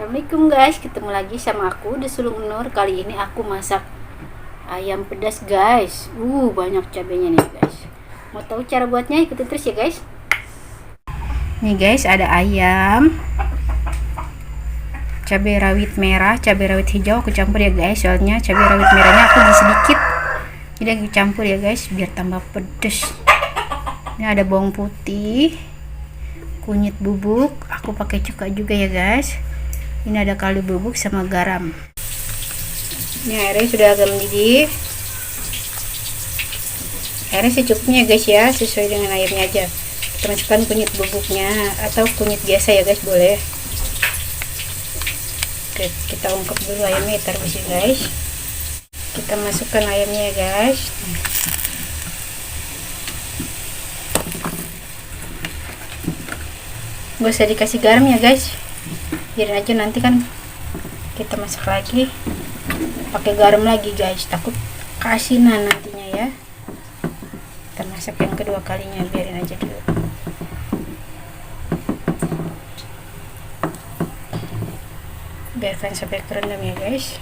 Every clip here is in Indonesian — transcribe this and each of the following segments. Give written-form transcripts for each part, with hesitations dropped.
Assalamualaikum guys, ketemu lagi sama aku di Sulung Nur. Kali ini aku masak ayam pedas guys. Banyak cabenya nih guys. Mau tahu cara buatnya? Ikuti terus ya guys. Nih guys, ada ayam, cabai rawit merah, cabai rawit hijau aku campur ya guys. Soalnya cabai rawit merahnya aku di sedikit, jadi aku campur ya guys biar tambah pedes. Ini ada bawang putih, kunyit bubuk, aku pakai cuka juga ya guys. Ini ada kaldu bubuk sama garam. Ini airnya sudah agak mendidih. Airnya secukupnya ya guys ya, sesuai dengan ayamnya aja. Kita masukkan kunyit bubuknya atau kunyit biasa ya guys, boleh. Oke, kita ungkep dulu ayamnya, taruh di sini guys. Kita masukkan ayamnya ya guys. Gak usah dikasih garam ya guys, biarin aja, nanti kan kita masak lagi pakai garam lagi guys, takut keasinan nantinya ya. Kita masak yang kedua kalinya, biarin aja dulu. Biarkan sampai kerendam ya guys.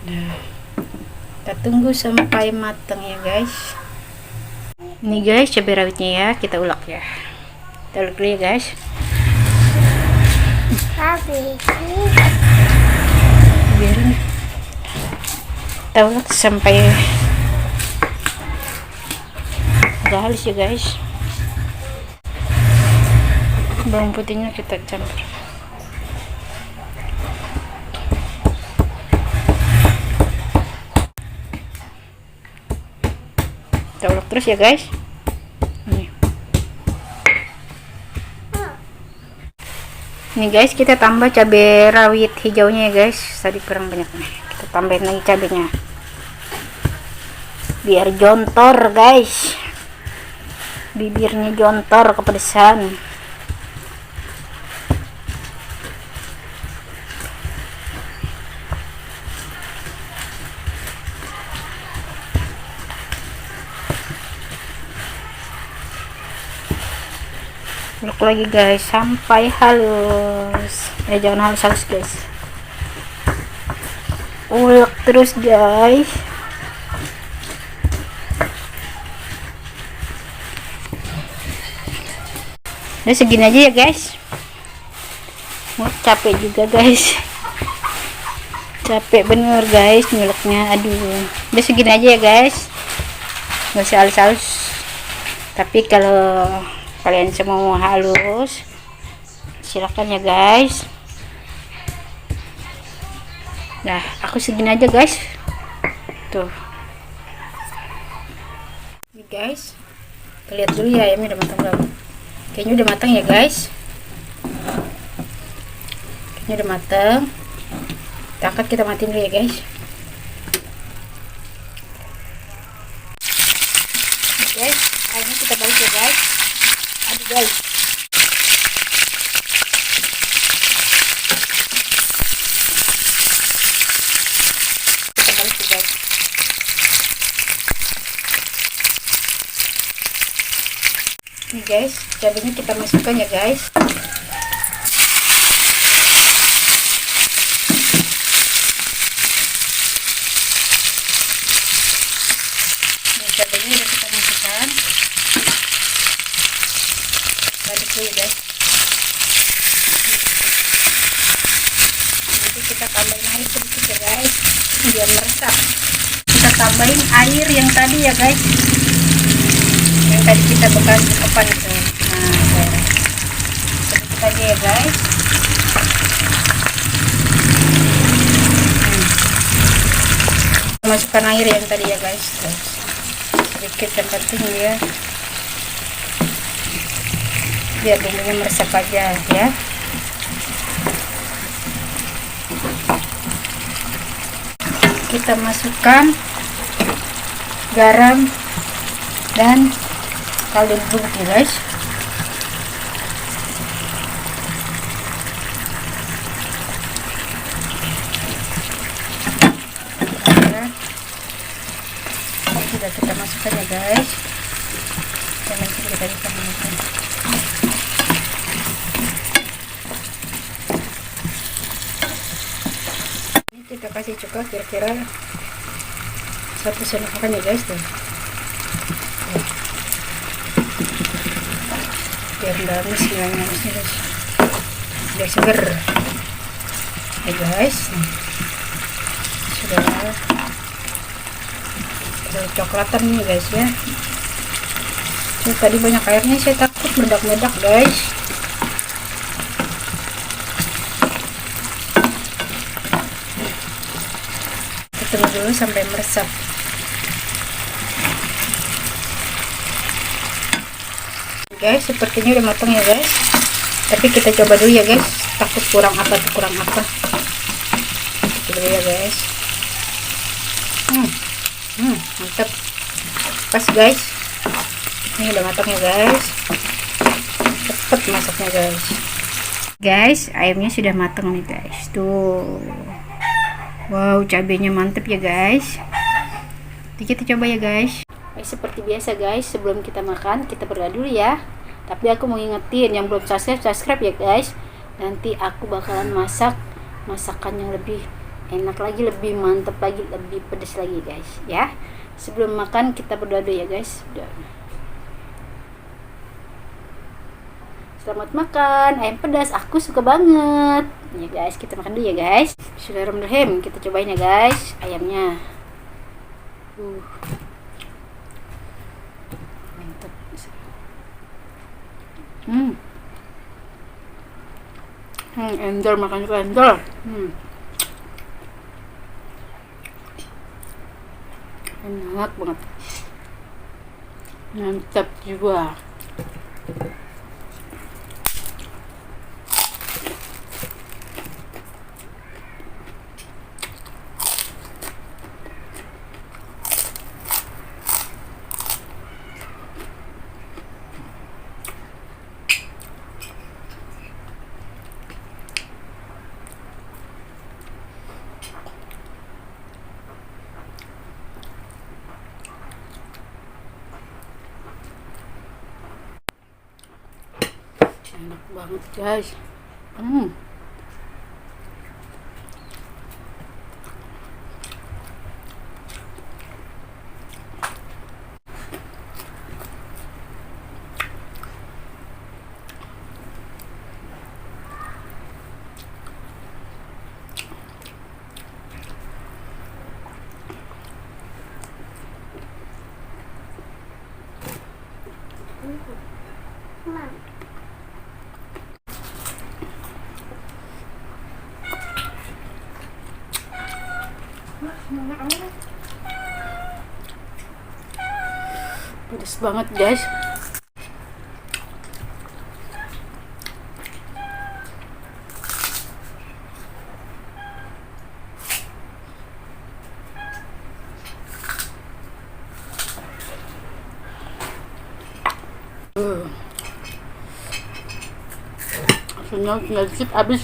Nah, kita tunggu sampai matang ya guys. Ini guys cabai rawitnya ya, kita ulek ya. Kita ulek dulu ya guys. Biarin kita ulek sampai udah halus ya guys. Bawang putihnya kita campur. Kita ulek terus ya guys. Ini guys, kita tambah cabai rawit hijaunya ya guys. Tadi kurang banyak nih, kita tambahin lagi cabenya biar jontor guys, bibirnya jontor kepedesan. Ulek lagi guys sampai halus. Jangan halus guys, ulek terus guys. Udah segini aja ya guys. Mau capek juga guys, capek bener guys nyuleknya. Aduh, udah segini aja ya guys, nggak usah halus-halus. Tapi kalau kalian semua mau halus, silakan ya guys. Nah, aku segini aja guys. Tuh. Ini guys, kita lihat dulu ya ayamnya udah matang belum. Kayaknya udah matang ya guys. Kayaknya udah matang. Kita angkat, kita matiin dulu ya guys. Guys, ayamnya kita balik ya guys. Aduh guys, kita balik ya guys. Ini guys, cabenya kita masukkan ya guys. Ini cabenya udah kita masukkan. Aduk dulu guys. Nanti kita tambahin air sedikit ya guys, biar meresap. Kita tambahin air yang tadi ya guys, yang tadi kita bekas ukepan itu. Nah, sedikit aja ya guys. Masukkan air yang tadi ya guys. Sedikit yang penting ya, biar bumbunya meresap aja ya. Kita masukkan garam dan kaldu bubuk ya guys. Sudah kita masukkan ya guys. Dan nanti kita bisa masukkan. Kita kasih cuka kira-kira 1 sendok makan ya guys tuh. Biar damis nggak guys, biar seger ya guys. Sudah coklatan nih guys ya. Tadi banyak airnya, saya takut meledak-meledak guys. Kita tunggu dulu sampai meresap. Guys, sepertinya udah matang ya guys. Tapi kita coba dulu ya guys. Takut kurang apa tuh, kurang apa. Coba dulu ya guys. Mantap. Pas guys. Ini udah matang ya guys. Cepet masaknya guys. Guys, ayamnya sudah matang nih guys. Tuh. Wow, cabenya mantep ya guys. Jadi kita coba ya guys. Seperti biasa guys, sebelum kita makan kita berdoa dulu ya. Tapi aku mau ngingetin yang belum subscribe ya guys. Nanti aku bakalan masak masakan yang lebih enak lagi, lebih mantep lagi, lebih pedas lagi guys ya. Sebelum makan kita berdoa dulu ya guys. Selamat makan ayam pedas, aku suka banget ya guys. Kita makan dulu ya guys. Bismillahirrahmanirrahim. Kita cobain ya guys ayamnya. Mantap. Endol, makan juga endol. Enak banget, mantap juga. Enak banget guys. Pedas banget guys. Tinggal dikit habis.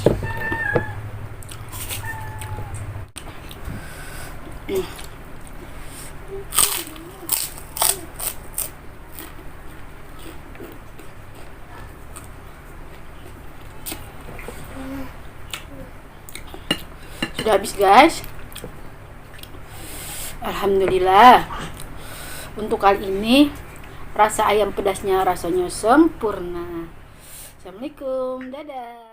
Sudah habis guys. Alhamdulillah. Untuk kali ini rasa ayam pedasnya rasanya sempurna. Assalamualaikum, dadah.